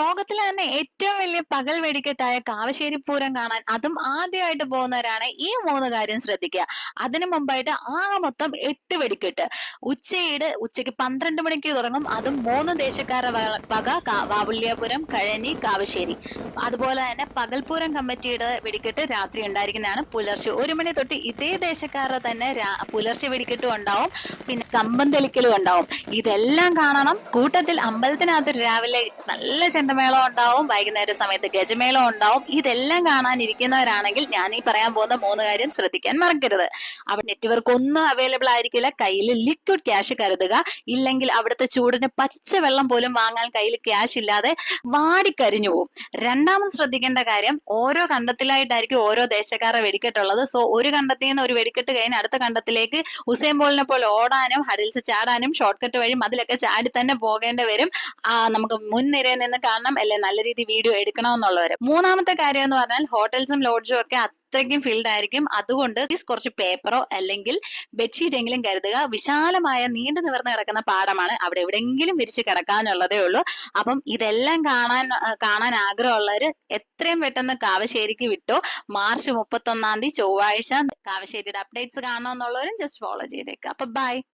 ലോകത്തിലെ തന്നെ ഏറ്റവും വലിയ പകൽ വെടിക്കെട്ടായ കാവശ്ശേരി പൂരം കാണാൻ അതും ആദ്യമായിട്ട് പോകുന്നവരാണ് ഈ മൂന്ന് കാര്യം ശ്രദ്ധിക്കുക. അതിനു മുമ്പായിട്ട് ആകെ മൊത്തം 8 വെടിക്കെട്ട്. ഉച്ചയ്ക്ക് 12 മണിക്ക് തുടങ്ങും. അതും മൂന്ന് ദേശക്കാരുടെ വക വാവുള്ളിയാപുരം, കഴനി, കാവശ്ശേരി. അതുപോലെ തന്നെ പകൽപൂരം കമ്മിറ്റിയുടെ വെടിക്കെട്ട് രാത്രി ഉണ്ടായിരിക്കുന്നതാണ്. പുലർച്ചെ 1 മണി തൊട്ട് ഇതേ ദേശക്കാരുടെ തന്നെ പുലർച്ചെ വെടിക്കെട്ടും ഉണ്ടാവും. പിന്നെ കമ്പം തെളിക്കലും ഉണ്ടാവും. ഇതെല്ലാം കാണണം. കൂട്ടത്തിൽ അമ്പലത്തിനകത്ത് രാവിലെ നല്ല ചെണ്ടമേളം ഉണ്ടാവും, വൈകുന്നേര സമയത്ത് ഗജമേളം ഉണ്ടാവും. ഇതെല്ലാം കാണാനിരിക്കുന്നവരാണെങ്കിൽ ഞാൻ ഈ പറയാൻ പോകുന്ന മൂന്ന് കാര്യം ശ്രദ്ധിക്കാൻ മറക്കരുത്. അവിടെ നെറ്റ്വർക്ക് ഒന്നും അവൈലബിൾ ആയിരിക്കില്ല. കയ്യിൽ ലിക്വിഡ് ക്യാഷ് കരുതുക. ഇല്ലെങ്കിൽ അവിടുത്തെ ചൂടിന് പച്ചവെള്ളം പോലും വാങ്ങാൻ കയ്യിൽ ക്യാഷ് ഇല്ലാതെ വാടിക്കരിഞ്ഞു പോകും. രണ്ടാമത് ശ്രദ്ധിക്കേണ്ട കാര്യം, ഓരോ കണ്ടത്തിലായിട്ടായിരിക്കും ഓരോ ദേശക്കാരുടെ വെടിക്കെട്ടുള്ളത്. സോ ഒരു കണ്ടത്തിൽ നിന്ന് ഒരു വെടിക്കെട്ട് കഴിഞ്ഞ് അടുത്ത കണ്ടത്തിലേക്ക് ഉസൈൻ ബോളിനെ പോലെ ഓടാനും ഹഡിൽസ് ചാടാനും ഷോർട്ട് കട്ട് വഴി അതിലൊക്കെ ചാടി തന്നെ പോകേണ്ടി വരും. നമുക്ക് മുൻനിരയിൽ നിന്ന് കാണണം, അല്ലെ നല്ല രീതിയിൽ വീഡിയോ എടുക്കണമെന്നുള്ളവര്. മൂന്നാമത്തെ കാര്യം എന്ന് പറഞ്ഞാൽ ഹോട്ടൽസും ലോഡ്ജും ഒക്കെ അത്രയ്ക്കും ഫീൽഡ് ആയിരിക്കും. അതുകൊണ്ട് കുറച്ച് പേപ്പറോ അല്ലെങ്കിൽ ബെഡ്ഷീറ്റ് എങ്കിലും കരുതുക. വിശാലമായ നീണ്ടു നിവർന്ന് കിടക്കുന്ന പാടമാണ്, അവിടെ എവിടെയെങ്കിലും വിരിച്ച് കിടക്കാനുള്ളതേ ഉള്ളൂ. അപ്പം ഇതെല്ലാം കാണാൻ ആഗ്രഹമുള്ളവര് എത്രയും പെട്ടെന്ന് കാവശ്ശേരിക്ക് വിട്ടോ. മാർച്ച് 31 ചൊവ്വാഴ്ച കാവശ്ശേരിയുടെ അപ്ഡേറ്റ്സ് കാണണമെന്നുള്ളവരും ജസ്റ്റ് ഫോളോ ചെയ്തേക്കുക. അപ്പൊ ബൈ.